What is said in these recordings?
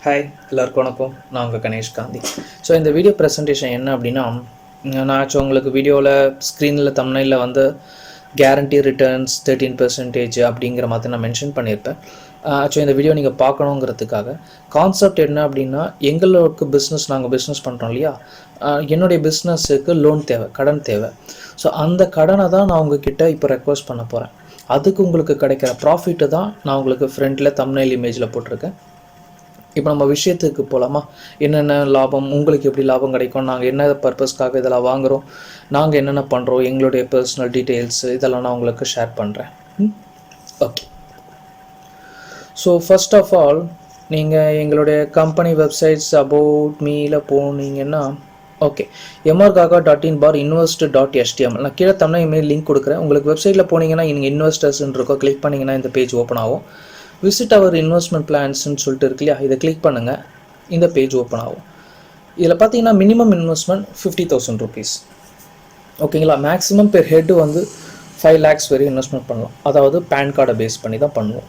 Hi எல்லாருக்கும் வணக்கம். நான் உங்கள் கணேஷ் காந்தி. ஸோ இந்த வீடியோ ப்ரெசன்டேஷன் என்ன அப்படின்னா, நான் உங்களுக்கு வீடியோவில் ஸ்க்ரீனில் தம்ப்நெயிலில் வந்து கேரண்டி ரிட்டர்ன்ஸ் 13% அப்படிங்கிற மாதிரி நான் மென்ஷன் பண்ணியிருப்பேன். இந்த வீடியோ நீங்கள் பார்க்கணுங்கிறதுக்காக கான்செப்ட் என்ன அப்படின்னா, எங்களுக்கு நாங்கள் பிஸ்னஸ் பண்ணுறோம் இல்லையா, என்னுடைய பிஸ்னஸுக்கு லோன் தேவை, கடன் தேவை. ஸோ அந்த கடனை தான் நான் உங்ககிட்ட இப்போ ரெக்வஸ்ட் பண்ண போகிறேன். அதுக்கு உங்களுக்கு கிடைக்கிற ப்ராஃபிட்டு தான் நான் உங்களுக்கு ஃப்ரண்ட்டில் தம்ப்நெயில் இமேஜில் போட்டிருக்கேன். இப்போ நம்ம விஷயத்துக்கு போகலாமா? என்னென்ன லாபம், உங்களுக்கு எப்படி லாபம் கிடைக்கும், நாங்கள் என்ன பர்பஸ்க்காக இதெல்லாம் வாங்குகிறோம், நாங்கள் என்னென்ன பண்ணுறோம், எங்களுடைய பர்சனல் டீட்டெயில்ஸு இதெல்லாம் நான் உங்களுக்கு ஷேர் பண்ணுறேன். Okay. So first of all நீங்கள் எங்களுடைய கம்பெனி வெப்சைட்ஸ் அபவுட் மீல போனீங்கன்னா, ஓகே, mrgaga.in/invest.html நான் கீழே தமிழ் இமெயில் லிங்க் கொடுக்குறேன். உங்களுக்கு வெப்சைட்டில் போனீங்கன்னா நீங்கள் இன்வெஸ்டர்ஸ்ன்னு இருக்கோ, கிளிக் பண்ணிங்கன்னா இந்த பேஜ் ஓப்பன் ஆகும். விசிட் அவர் இன்வெஸ்ட்மெண்ட் பிளான்ஸ்ன்னு சொல்லிட்டு இருக்கு இல்லையா, இதை கிளிக் பண்ணுங்கள், இந்த பேஜ் ஓப்பன் ஆகும். இதில் பார்த்தீங்கன்னா மினிமம் இன்வெஸ்ட்மெண்ட் 50,000 rupees. ஓகேங்களா? மேக்ஸிமம் பெர் ஹெட்டு வந்து 5 lakhs வரை இன்வெஸ்ட்மெண்ட் பண்ணலாம். அதாவது பேன் கார்டை பேஸ் பண்ணி தான் பண்ணுவோம்.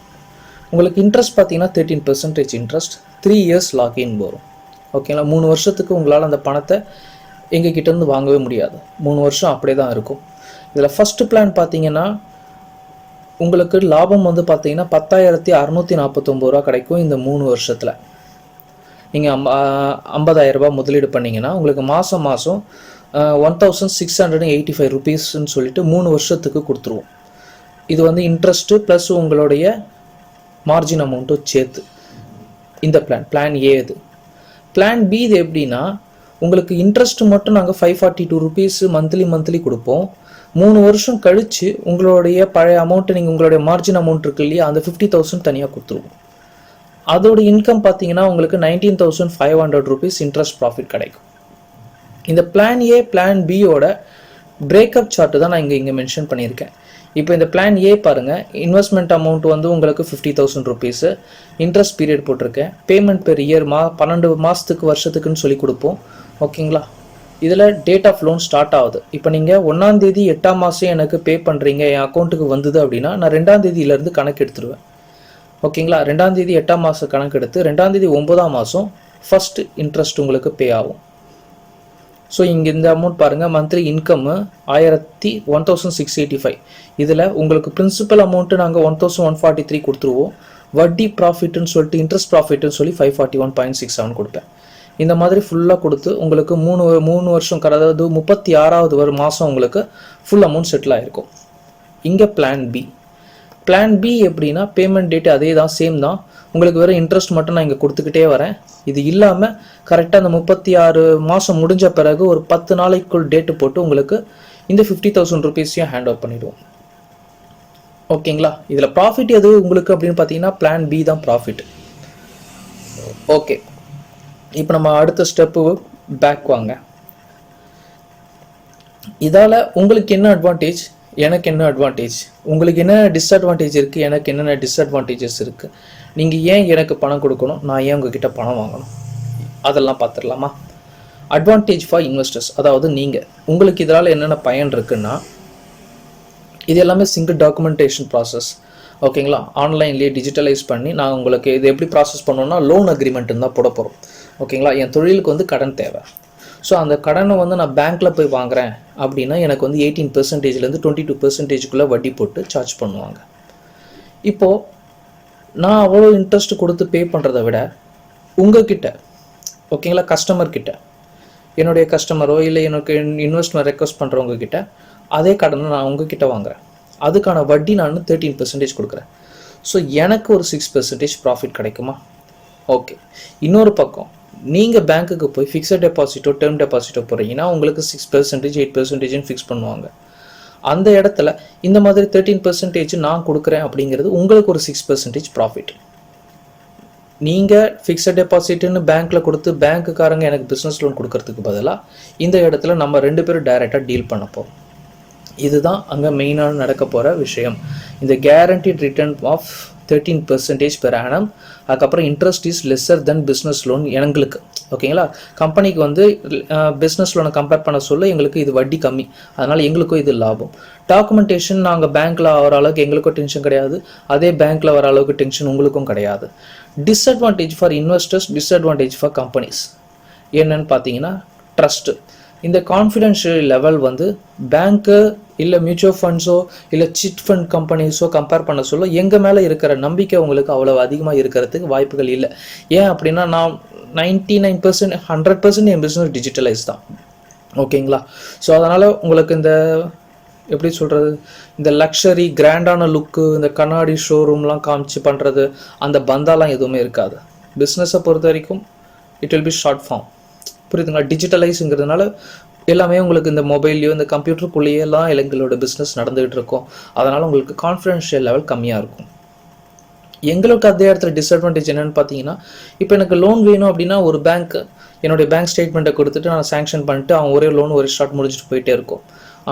உங்களுக்கு இன்ட்ரெஸ்ட் பார்த்தீங்கன்னா 13% இன்ட்ரெஸ்ட், 3 years லாக்இன் வரும். ஓகேங்களா? 3 வருஷத்துக்கு உங்களால் அந்த பணத்தை எங்கள் கிட்டேருந்து வாங்கவே முடியாது. 3 வருஷம் அப்படியே தான் இருக்கும். இதில் ஃபஸ்ட்டு பிளான் பார்த்தீங்கன்னா உங்களுக்கு லாபம் வந்து பார்த்தீங்கன்னா 10,649 ரூபா கிடைக்கும். இந்த 3 வருஷத்தில் நீங்கள் 50,000 ரூபா முதலீடு பண்ணிங்கன்னா உங்களுக்கு மாதம் 1,685 rupeesன்னு சொல்லிட்டு 3 வருஷத்துக்கு கொடுத்துருவோம். இது வந்து இன்ட்ரெஸ்ட்டு ப்ளஸ் உங்களுடைய மார்ஜின் அமௌண்ட்டும் சேர்த்து. இந்த பிளான் ஏ. இது பிளான் பி. இது எப்படின்னா, உங்களுக்கு இன்ட்ரெஸ்ட்டு மட்டும் நாங்கள் 542 rupees மந்த்லி கொடுப்போம். 3 வருஷம் கழித்து உங்களுடைய பழைய அமௌண்ட்டு, நீங்கள் உங்களுடைய மார்ஜின் அமௌண்ட் இருக்கு இல்லையா, அந்த 50,000 தனியாக கொடுத்துருவோம். அதோட இன்கம் பார்த்தீங்கன்னா உங்களுக்கு 19,500 rupees இன்ட்ரெஸ்ட் ப்ராஃபிட் கிடைக்கும். இந்த பிளான் ஏ பிளான் பியோட பிரேக்கப் சார்ட்டு தான் நான் இங்கே மென்ஷன் பண்ணியிருக்கேன். இப்போ இந்த பிளான் ஏ பாருங்கள், இன்வெஸ்ட்மெண்ட் அமௌண்ட் வந்து உங்களுக்கு 50,000 rupees, இன்ட்ரெஸ்ட் பீரியட் போட்டிருக்கேன், பேமெண்ட் பெர் இயர் 12 மாதத்துக்கு வருஷத்துக்குன்னு சொல்லி கொடுப்போம். ஓகேங்களா? இதில் டேட் ஆஃப் லோன் ஸ்டார்ட் ஆகுது. இப்போ நீங்கள் 1ஆம் தேதி 8ஆம் மாதம் எனக்கு பே பண்ணுறீங்க, என் அக்கௌண்ட்டுக்கு வந்தது அப்படின்னா நான் 2ஆம் தேதியிலேருந்து கணக்கு எடுத்துருவேன். ஓகேங்களா? 2ஆம் தேதி 8ஆம் மாதம் கணக்கு எடுத்து 2ஆம் தேதி 9ஆம் மாதம் ஃபஸ்ட்டு இன்ட்ரெஸ்ட் உங்களுக்கு பே ஆகும். ஸோ இங்கே இந்த அமௌண்ட் பாருங்கள், மந்த்லி இன்கம் 1,685. இதில் உங்களுக்கு பிரின்சிபல் அமௌண்ட்டு நாங்கள் 1,143 கொடுத்துருவோம். வட்டி ப்ராஃபிட்டுன்னு சொல்லிட்டு இன்ட்ரெஸ்ட் ப்ராஃபிட்டுன்னு சொல்லி 541.67 கொடுப்பேன். இந்த மாதிரி ஃபுல்லாக கொடுத்து உங்களுக்கு 3 வருஷம், அதாவது 36வது மாதம் உங்களுக்கு ஃபுல் அமௌண்ட் செட்டில் ஆகிருக்கும். இங்கே பிளான் பி. பிளான் பி எப்படின்னா, பேமெண்ட் டேட்டு அதே தான், சேம் தான். உங்களுக்கு வேறு இன்ட்ரெஸ்ட் மட்டும் நான் இங்கே கொடுத்துக்கிட்டே வரேன். இது இல்லாமல் கரெக்டாக அந்த 36 மாதம் முடிஞ்ச பிறகு ஒரு 10 நாளைக்குள் டேட்டு போட்டு உங்களுக்கு இந்த 50,000 rupees ஹேண்ட் ஓவர் பண்ணிவிடுவோம். ஓகேங்களா? இதில் ப்ராஃபிட் எது உங்களுக்கு அப்படின்னு பார்த்தீங்கன்னா பிளான் பி தான் ப்ராஃபிட். ஓகே, இப்போ நம்ம அடுத்த ஸ்டெப்பு பேக் வாங்க. இதால் உங்களுக்கு என்ன அட்வான்டேஜ், எனக்கு என்ன அட்வான்டேஜ், உங்களுக்கு என்ன டிஸ்அட்வான்டேஜ் இருக்குது, எனக்கு என்னென்ன டிஸ்அட்வான்டேஜஸ் இருக்குது, நீங்கள் ஏன் எனக்கு பணம் கொடுக்கணும், நான் ஏன் உங்ககிட்ட பணம் வாங்கணும், அதெல்லாம் பார்த்துடலாமா? அட்வான்டேஜ் ஃபார் இன்வெஸ்டர்ஸ், அதாவது உங்களுக்கு இதனால் என்னென்ன பயன் இருக்குன்னா, இது எல்லாமே சிங்கிள் டாக்குமெண்டேஷன் ப்ராசஸ். ஓகேங்களா? ஆன்லைன்லேயே டிஜிட்டலைஸ் பண்ணி நான் உங்களுக்கு இது எப்படி ப்ராசஸ் பண்ணோன்னா, லோன் அக்ரிமெண்ட்டுன்னு தான் போட போகிறோம். ஓகேங்களா? என் தொழிலுக்கு வந்து கடன் தேவை. ஸோ அந்த கடனை வந்து நான் பேங்க்கில் போய் வாங்குகிறேன் அப்படின்னா எனக்கு வந்து 18%லேருந்து 22%க்குள்ளே வட்டி போட்டு சார்ஜ் பண்ணுவாங்க. இப்போது நான் அவ்வளோ இன்ட்ரெஸ்ட் கொடுத்து பே பண்ணுறதை விட உங்ககிட்ட, ஓகேங்களா, கஸ்டமர்கிட்ட, என்னுடைய கஸ்டமரோ இல்லை எனக்கு இன்வெஸ்ட்மெண்ட் ரெக்வஸ்ட் பண்ணுறவங்க கிட்ட அதே கடனை நான் உங்ககிட்ட வாங்குகிறேன். அதுக்கான வட்டி நான் 13% கொடுக்குறேன். ஸோ எனக்கு ஒரு 6% ப்ராஃபிட் கிடைக்குமா? ஓகே. இன்னொரு பக்கம் நீங்கள் பேங்க்குக்கு போய் ஃபிக்ஸட் டெபாசிட்டோ டேர்ம் டெபாசிட்டோ போகிறீங்கன்னா உங்களுக்கு 6%, 8% ஃபிக்ஸ் பண்ணுவாங்க. அந்த இடத்துல இந்த மாதிரி 13% நான் கொடுக்குறேன் அப்படிங்கிறது உங்களுக்கு ஒரு 6% ப்ராஃபிட். நீங்கள் ஃபிக்ஸட் டெபாசிட்னு பேங்க்கில் கொடுத்து பேங்க்குக்காரங்க எனக்கு பிஸ்னஸ் லோன் கொடுக்கறதுக்கு பதிலாக இந்த இடத்துல நம்ம 2 பேரும் டைரெக்டாக டீல் பண்ண போகிறோம். இதுதான் அங்கே மெயினாக நடக்க போகிற விஷயம். இந்த guaranteed return of 13% per annum, அதுக்கப்புறம் interest is lesser than business loan எங்களுக்கு. ஓகேங்களா, கம்பெனிக்கு வந்து பிஸ்னஸ் லோனை கம்பேர் பண்ண சொல்ல எங்களுக்கு இது வட்டி கம்மி, அதனால் எங்களுக்கும் இது லாபம். டாக்குமெண்டேஷன் நாங்கள் பேங்க்கில் வர அளவுக்கு எங்களுக்கும் டென்ஷன் கிடையாது, அதே பேங்க்கில் வர அளவுக்கு டென்ஷன் உங்களுக்கும் கிடையாது. Disadvantage for investors, disadvantage for companies என்னன்னு பார்த்தீங்கன்னா ட்ரஸ்ட்டு. இந்த கான்ஃபிடென்ஷியல் லெவல் வந்து பேங்க்கு இல்லை மியூச்சுவல் ஃபண்ட்ஸோ இல்லை சிட் ஃபண்ட் கம்பெனிஸோ கம்பேர் பண்ண சொல்ல எங்கள் மேலே இருக்கிற நம்பிக்கை உங்களுக்கு அவ்வளோ அதிகமாக இருக்கிறதுக்கு வாய்ப்புகள் இல்லை. ஏன் அப்படின்னா நான் 99% 100% என் பிஸ்னஸ் டிஜிட்டலைஸ் தான். ஓகேங்களா, ஸோ அதனால் உங்களுக்கு இந்த எப்படி சொல்கிறது, இந்த லக்ஸரி கிராண்டான லுக்கு, இந்த கண்ணாடி ஷோரூம்லாம் காமிச்சு பண்ணுறது, அந்த பந்தாலாம் எதுவுமே இருக்காது. பிஸ்னஸை பொறுத்த வரைக்கும் it will be short form. புரியுதுங்களா, டிஜிட்டலைஸுங்கிறதுனால எல்லாமே உங்களுக்கு இந்த மொபைல்லையோ இந்த கம்ப்யூட்டருக்குள்ளேயெல்லாம் எங்களோட பிஸ்னஸ் நடந்துகிட்டு இருக்கும். அதனால் உங்களுக்கு கான்ஃபிடென்ஷியல் லெவல் கம்மியாக இருக்கும். எங்களுக்கு அதே இடத்துல டிஸ்அட்வான்டேஜ் என்னென்னு பார்த்தீங்கன்னா, இப்போ எனக்கு லோன் வேணும் அப்படின்னா ஒரு பேங்க் என்னுடைய பேங்க் ஸ்டேட்மெண்ட்டை கொடுத்துட்டு நான் சேங்ஷன் பண்ணிட்டு அவன் ஒரே லோன் ஒரு ஸ்டார்ட் முடிச்சுட்டு போயிட்டே இருக்கும்.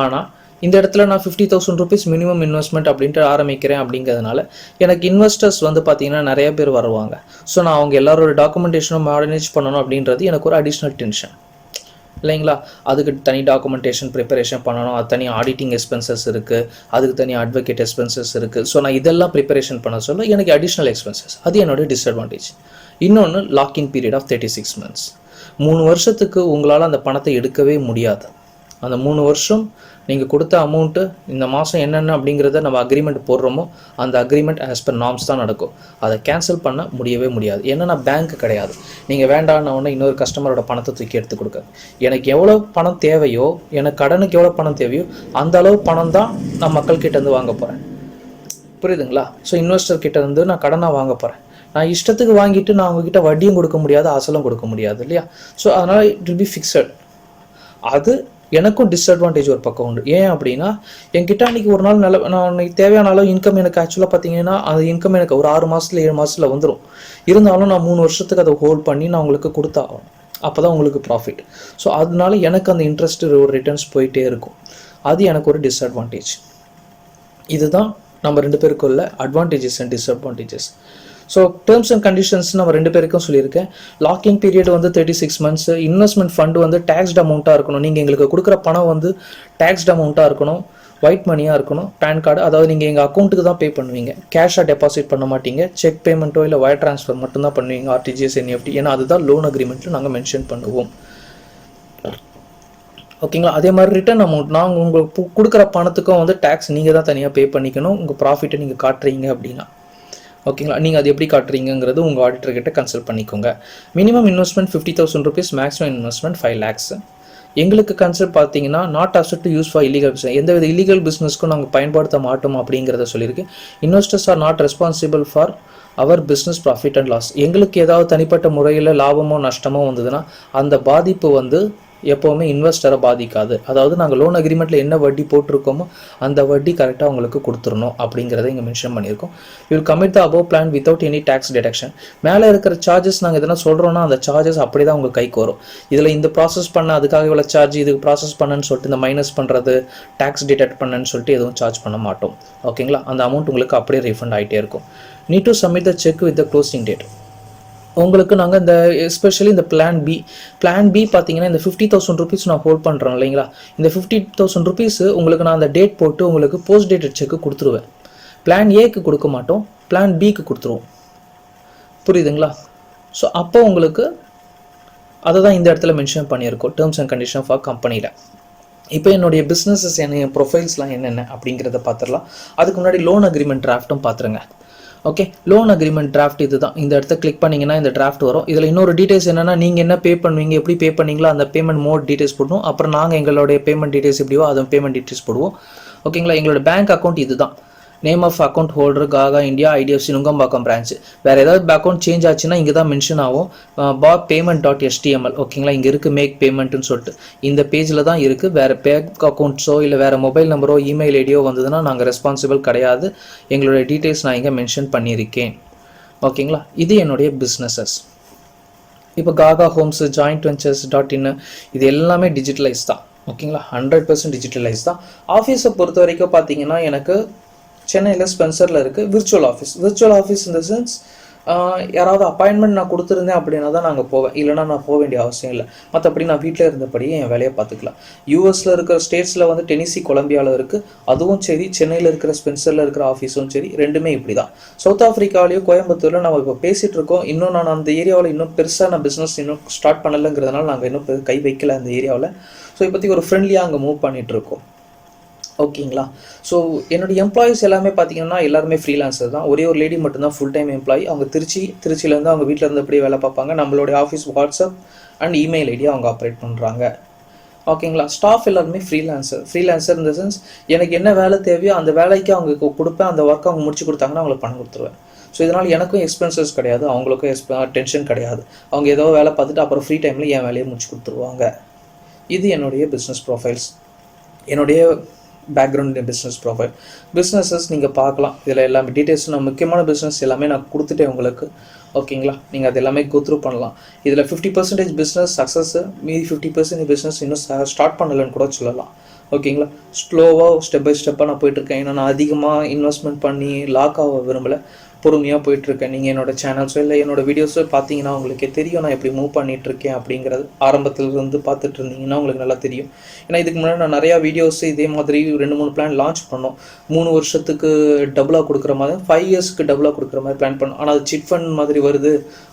ஆனால் இந்த இடத்துல நான் 50,000 rupees மினிமம் இன்வெஸ்ட்மெண்ட் அப்படின்ட்டு ஆரம்பிக்கிறேன். அப்படிங்கிறதுனால எனக்கு இன்வெஸ்டர்ஸ் வந்து பார்த்தீங்கன்னா நிறைய பேர் வருவாங்க. ஸோ நான் அவங்க எல்லாரோட டாக்குமெண்டேஷனும் மாடர்னைஸ் பண்ணணும் அப்படின்றது எனக்கு ஒரு அடிஷ்னல் டென்ஷன் இல்லைங்களா. அதுக்கு தனி டாக்குமெண்டேஷன் ப்ரிப்பரேஷன் பண்ணணும், அது தனி ஆடிட்டிங் எக்ஸ்பென்சஸ் இருக்குது, அதுக்கு தனி அட்வொகேட் எக்ஸ்பென்சஸ் இருக்குது. ஸோ நான் இதெல்லாம் ப்ரிப்பரேஷன் பண்ண சொல்ல எனக்கு அடிஷ்னல் எக்ஸ்பென்சஸ், அது என்னோடய டிஸ்அட்வான்டேஜ். இன்னொன்று லாக்கிங் பீரியட் ஆஃப் 36 months. 3 வருஷத்துக்கு உங்களால் அந்த பணத்தை எடுக்கவே முடியாது. அந்த 3 வருஷம் நீங்கள் கொடுத்த அமௌண்ட்டு இந்த மாதம் என்னென்ன அப்படிங்கிறத நம்ம அக்ரிமெண்ட் போடுறோமோ அந்த அக்ரிமெண்ட் ஆஸ் பர் நார்ம்ஸ் தான் நடக்கும். அதை கேன்சல் பண்ண முடியவே முடியாது. ஏன்னா பேங்க் கிடையாது. நீங்கள் வேண்டாம்ன உடனே இன்னொரு கஸ்டமரோட பணத்தை தூக்கி எடுத்து கொடுக்க, எனக்கு எவ்வளோ பணம் தேவையோ, எனக்கு கடனுக்கு எவ்வளோ பணம் தேவையோ அந்த அளவு பணம் தான் நான் மக்கள்கிட்டேருந்து வாங்க போகிறேன். புரியுதுங்களா? ஸோ இன்வெஸ்டர் கிட்ட இருந்து நான் கடனாக வாங்க போகிறேன். நான் இஷ்டத்துக்கு வாங்கிட்டு நான் அவங்ககிட்ட வட்டியும் கொடுக்க முடியாது, அசலும் கொடுக்க முடியாது இல்லையா. ஸோ அதனால் இட் வில் பி ஃபிக்ஸட். அது எனக்கும் டிஸ்அட்வான்டேஜ் ஒரு பக்கம் உண்டு. ஏன் அப்படின்னா என்கிட்ட அன்றைக்கி ஒரு நாள் நான் தேவையான அளவு இன்கம் எனக்கு ஆக்சுவலாக பார்த்தீங்கன்னா அந்த இன்கம் எனக்கு ஒரு 6 மாதத்துல 7 மாதத்தில் வந்துடும். இருந்தாலும் நான் 3 வருஷத்துக்கு அதை ஹோல்ட் பண்ணி நான் உங்களுக்கு கொடுத்தாகணும். அப்போ தான் உங்களுக்கு ப்ராஃபிட். ஸோ அதனால எனக்கு அந்த இன்ட்ரெஸ்ட் ஒரு ரிட்டர்ன்ஸ் போயிட்டே இருக்கும். அது எனக்கு ஒரு டிஸ்அட்வான்டேஜ். இதுதான் நம்ம 2 பேருக்குள்ள advantages and disadvantages. So terms and conditions நம்ம 2 பேருக்கும் சொல்லியிருக்கேன். லாக்கிங் பீரியட் வந்து 36 months. இன்வெஸ்ட்மெண்ட் ஃபண்டு வந்து டேக்ஸ்ட் அமௌண்ட்டாக இருக்கணும். நீங்கள் எங்களுக்கு கொடுக்குற பணம் வந்து டேக்ஸ்ட் அமௌண்ட்டாக இருக்கணும், ஒயிட் மணியாக இருக்கணும், பேன் கார்டு, அதாவது நீங்கள் எங்கள் அக்கௌண்ட்டுக்கு தான் பே பண்ணுவீங்க, கேஷாக டெபாசிட் பண்ண மாட்டீங்க, செக் பேமெண்ட்டோ இல்லை வயர் ட்ரான்ஸ்ஃபர் மட்டும்தான் பண்ணுவீங்க, ஆர்டிஜிஎஸ் என்எஃப்டி. ஏன்னா அதுதான் லோன் அக்ரிமெண்ட்டில் நாங்கள் மென்ஷன் பண்ணுவோம். ஓகேங்களா? அதே மாதிரி ரிட்டர்ன் அமௌண்ட் நாங்கள் உங்களுக்கு கொடுக்குற பணத்துக்கும் வந்து டேக்ஸ் நீங்கள் தான் தனியாக பே பண்ணிக்கணும். உங்கள் ப்ராஃபிட்டை நீங்கள் காட்டுறீங்க அப்படின்னா. ஓகேங்களா? நீங்கள் அது எப்படி காட்டுறீங்கிறது உங்கள் ஆடிட்டர்கிட்ட கன்சல்ட் பண்ணிக்கோங்க. Minimum investment 50,000 rupees, maximum investment 5 lakhs. எங்களுக்கு கன்சல்ட் பார்த்தீங்கன்னா not asset to use for illegal business, எந்தவித இல்லீகல் பிஸ்னஸ்க்கும் நாங்கள் பயன்படுத்த மாட்டோம் அப்படிங்கிறத சொல்லியிருக்கேன். Investors are not responsible for our business profit and loss. எங்களுக்கு ஏதாவது தனிப்பட்ட முறையில் லாபமோ நஷ்டமோ வந்ததுன்னா அந்த பாதிப்பு வந்து எப்போவுமே இன்வெஸ்டரை பாதிக்காது. அதாவது நாங்கள் லோன் அக்ரிமெண்ட்டில் என்ன வட்டி போட்டிருக்கோமோ அந்த வட்டி கரெக்டாக அவங்களுக்கு கொடுத்துடணும் அப்படிங்கிறத இங்கே மென்ஷன் பண்ணியிருக்கோம். Will commit the above plan without any tax deduction. மேலே இருக்கிற சார்ஜஸ் நாங்கள் எதனா சொல்கிறோன்னா அந்த சார்ஜஸ் அப்படி தான் உங்கள் கைக்கு வரும். இதில் இந்த ப்ராசஸ் பண்ண அதுக்காக இவ்வளோ சார்ஜ், இதுக்கு ப்ராசஸ் பண்ணன்னு சொல்லிட்டு இந்த மைனஸ் பண்ணுறது, டேக்ஸ் டிடக்ட் பண்ணன்னு சொல்லிட்டு எதுவும் சார்ஜ் பண்ண மாட்டோம். ஓகேங்களா? அந்த அமௌண்ட் உங்களுக்கு அப்படியே ரீஃபண்ட் ஆகிட்டே இருக்கும். Need to submit the cheque with the closing date. உங்களுக்கு நாங்கள் இந்த எஸ்பெஷலி இந்த பிளான் பி பார்த்தீங்கன்னா இந்த 50,000 rupees நான் ஹோல்ட் பண்ணுறேன் இல்லைங்களா. இந்த 50,000 rupees உங்களுக்கு நான் அந்த டேட் போட்டு உங்களுக்கு போஸ்ட் டேட்டட் செக்கு கொடுத்துருவேன். பிளான் ஏக்கு கொடுக்க மாட்டோம், பிளான் பிக்கு கொடுத்துருவோம். புரியுதுங்களா? ஸோ அப்போ உங்களுக்கு அதை தான் இந்த இடத்துல மென்ஷன் பண்ணியிருக்கோம், டேர்ம்ஸ் அண்ட் கண்டிஷன் ஃபார் கம்பெனியில். இப்போ என்னுடைய பிஸ்னஸஸ் என் ப்ரொஃபைல்ஸ்லாம் என்னென்ன அப்படிங்கிறத பார்த்துடலாம். அதுக்கு முன்னாடி லோன் அக்ரிமெண்ட் டிராஃப்ட்டும் பார்த்துருங்க. ஓகே, லோன் அக்ரிமெண்ட் டிராஃப்ட் இது தான். இந்த இடத்த கிளிக் பண்ணிங்கன்னா இந்த டிராஃப்ட் வரும். இதில் இன்னொரு டீட்டெயில்ஸ் என்னென்னா நீங்கள் என்ன பே பண்ணுவீங்க, எப்படி பே பண்ணீங்களோ அந்த பேமெண்ட் மோட் டீட்டெயில்ஸ் போடணும். அப்புறம் நாங்கள் எங்களுடைய பேமெண்ட் டீட்டெயில்ஸ் எப்படியோ அதை பேமெண்ட் டீட்டெயில்ஸ் போடுவோம். ஓகேங்களா? எங்களோட பேங்க் அக்கௌண்ட் இது தான். Name of account holder Kaka India, IDFC Nungambakkam branch. வேறு ஏதாவது அக்கௌண்ட் சேஞ்ச் ஆச்சுன்னா இங்கே தான் மென்ஷன் ஆகும், payment.html. ஓகேங்களா? இங்கே இருக்குது மேக் பேமெண்ட்டுன்னு சொல்லிட்டு இந்த பேஜில் தான் இருக்குது. வேறு பேங்க் அக்கௌண்ட்ஸோ இல்லை வேறு மொபைல் நம்பரோ இமெயில் ஐடியோ வந்ததுன்னா நாங்கள் ரெஸ்பான்சிபிள் கிடையாது. எங்களுடைய டீட்டெயில்ஸ் நான் இங்கே மென்ஷன் பண்ணியிருக்கேன். ஓகேங்களா? இது என்னுடைய பிஸ்னஸஸ். இப்போ காகா ஹோம்ஸ், ஜாயிண்ட் வெஞ்சர்ஸ் .in இது எல்லாமே டிஜிட்டலைஸ் தான். ஓகேங்களா. 100% டிஜிட்டலைஸ் தான். ஆஃபீஸை பொறுத்த வரைக்கும் பார்த்தீங்கன்னா எனக்கு சென்னையில் ஸ்பென்சரில் இருக்குது விர்ச்சுவல் ஆஃபீஸ் இந்த சென்ஸ் யாராவது அப்பாயின்மெண்ட் நான் கொடுத்துருந்தேன் அப்படின்னா தான் நாங்கள் போவேன், இல்லைனா நான் போக வேண்டிய அவசியம் இல்லை. மற்றபடி நான் வீட்டில் இருந்தபடியே என் வேலையை பார்த்துக்கலாம். யூஎஸில் இருக்கிற ஸ்டேட்ஸில் வந்து டெனிசி கொலம்பியாவில் இருக்குது, அதுவும் சரி. சென்னையில் இருக்கிற ஸ்பென்சரில் இருக்கிற ஆஃபீஸும் சரி, ரெண்டுமே இப்படி தான். சவுத் ஆஃப்ரிக்காவிலேயும் கோயம்புத்தூரில் நம்ம இப்போ பேசிகிட்டு இருக்கோம். இன்னும் நான் அந்த ஏரியாவில் இன்னும் பெருசாக நான் பிஸ்னஸ் இன்னும் ஸ்டார்ட் பண்ணலைங்கிறதுனால நாங்கள் இன்னும் கை வைக்கல அந்த ஏரியாவில். ஸோ இப்போதைக்கு ஒரு ஃப்ரெண்ட்லியாக அங்கே மூவ் பண்ணிகிட்ருக்கோம். ஓகேங்களா. ஸோ என்னுடைய எம்ப்ளாயிஸ் எல்லாமே பார்த்தீங்கன்னா எல்லாருமே ஃப்ரீலான்சர் தான். ஒரே ஒரு லேடி மட்டும்தான் ஃபுல் டைம் எம்ப்ளாயி. அவங்க திருச்சியிலேருந்து அவங்க வீட்டில் இருந்து அப்படியே வேலை பார்ப்பாங்க. நம்மளுடைய office WhatsApp and email ID அவங்க ஆப்ரேட் பண்ணுறாங்க. ஓகேங்களா. ஸ்டாஃப் எல்லாருமே ஃப்ரீலான்சர் இந்த சென்ஸ் எனக்கு என்ன வேலை தேவையோ அந்த வேலைக்கு அவங்க கொடுப்பேன். அந்த ஒர்க் அவங்க முடிச்சு கொடுத்தாங்கன்னா அவங்களுக்கு பணம் கொடுத்துருவேன். ஸோ இதனால் எனக்கும் எக்ஸ்பென்சஸ் கிடையாது, அவங்களுக்கும் டென்ஷன் கிடையாது. அவங்க ஏதோ வேலை பார்த்துட்டு அப்புறம் ஃப்ரீ டைமில் என் வேலையை முடிச்சு கொடுத்துருவாங்க. இது என்னுடைய பிஸ்னஸ் ப்ரொஃபைல்ஸ், என்னுடைய பேக்ரவுண்ட் பிஸ்னஸ் ப்ரொஃபைல். பிஸ்னஸஸ் நீங்கள் பார்க்கலாம். இதில் எல்லாமே டீட்டெயில்ஸ் நான் முக்கியமான பிஸ்னஸ் எல்லாமே நான் கொடுத்துட்டேன் உங்களுக்கு. ஓகேங்களா. நீங்கள் அது எல்லாமே கோத்ரூ பண்ணலாம். இதில் 50% பிஸ்னஸ் சக்ஸஸ், மீதி 50% பிஸ்னஸ் இன்னும் ஸ்டார்ட் பண்ணலைன்னு கூட சொல்லலாம். ஓகேங்களா. ஸ்லோவாக ஸ்டெப் பை ஸ்டெப்பாக நான் போயிட்டுருக்கேன். ஏன்னா நான் அதிகமாக இன்வெஸ்ட்மெண்ட் பண்ணி லாக் ஆக விரும்பலை, பொறுமையாக போயிட்டுருக்கேன். நீங்கள் என்னோடய சேனல்ஸோ இல்லை என்னோடய வீடியோஸோ பார்த்தீங்கன்னா உங்களுக்கே தெரியும் நான் எப்படி மூவ் பண்ணிகிட்ருக்கேன் அப்படிங்கிறது. ஆரம்பத்திலிருந்து பார்த்துட்டு இருந்தீங்கன்னா உங்களுக்கு நல்லா தெரியும். ஏன்னா இதுக்கு முன்னாடி நான் நிறையா வீடியோஸ் இதே மாதிரி 2-3 பிளான் லான்ச் பண்ணோம். 3 வருஷத்துக்கு டபுளாக கொடுக்குற மாதிரி, 5 இயர்ஸ்க்கு டபுளாக கொடுக்குற மாதிரி பிளான் பண்ணோம். ஆனால் அது சிட் ஃபண்ட் மாதிரி வருது,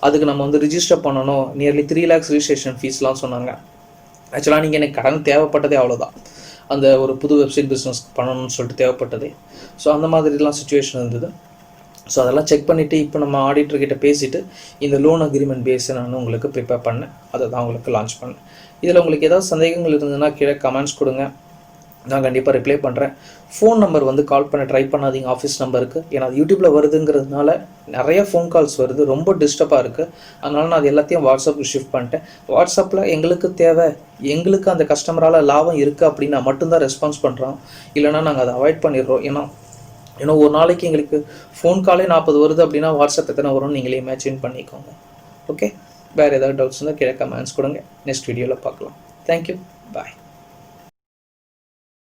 அதுக்கு நம்ம வந்து ரிஜிஸ்டர் பண்ணணும், நியர்லி 3 lakhs ரிஜிஸ்ட்ரேஷன் ஃபீஸ்லாம் சொன்னாங்க. ஆக்சுவலாக நீங்கள் எனக்கு கடன் தேவைப்பட்டதே அவ்வளோதான், அந்த ஒரு புது வெப்சைட் பிஸ்னஸ் பண்ணணும்னு சொல்லிட்டு தேவைப்பட்டதே. ஸோ அந்த மாதிரிலாம் சுச்சுவேஷன் இருந்தது. ஸோ அதெல்லாம் செக் பண்ணிவிட்டு இப்போ நம்ம ஆடிட்டர்கிட்ட பேசிவிட்டு இந்த லோன் அக்ரிமெண்ட் பேஸை நான் உங்களுக்கு ப்ரிப்பேர் பண்ணேன், அதை தான் உங்களுக்கு லான்ச் பண்ணேன். இதில் உங்களுக்கு ஏதாவது சந்தேகங்கள் இருந்ததுன்னா கீழே கமெண்ட்ஸ் கொடுங்க, நான் கண்டிப்பாக ரிப்ளை பண்ணுறேன். ஃபோன் நம்பர் வந்து கால் பண்ண ட்ரை பண்ணாதீங்க ஆஃபீஸ் நம்பருக்கு. ஏன்னா அது யூடியூப்பில் வருதுங்கிறதுனால நிறைய ஃபோன் கால்ஸ் வருது, ரொம்ப டிஸ்டர்பாக இருக்குது. அதனால் நான் அது எல்லாத்தையும் வாட்ஸ்அப்புக்கு ஷிஃப்ட் பண்ணிட்டேன். வாட்ஸ்அப்பில் எங்களுக்கு தேவை, எங்களுக்கு அந்த கஸ்டமரால் லாபம் இருக்குது அப்படின்னா மட்டும்தான் ரெஸ்பான்ஸ் பண்ணுறோம், இல்லைனா நாங்கள் அதை அவாய்ட் பண்ணிடுறோம். ஏன்னா ஒரு நாளைக்கு எங்களுக்கு ஃபோன் காலே 40 வருது அப்படின்னா வாட்ஸ்அப் எத்தனை வரும்னு நீங்களே இமேஜின் பண்ணிக்கோங்க. ஓகே. வேறு ஏதாவது டவுட்ஸ் இருந்தால் கீழே கமெண்ட்ஸ் கொடுங்க, நெக்ஸ்ட் வீடியோவில் பார்க்கலாம். தேங்க்யூ, பாய்.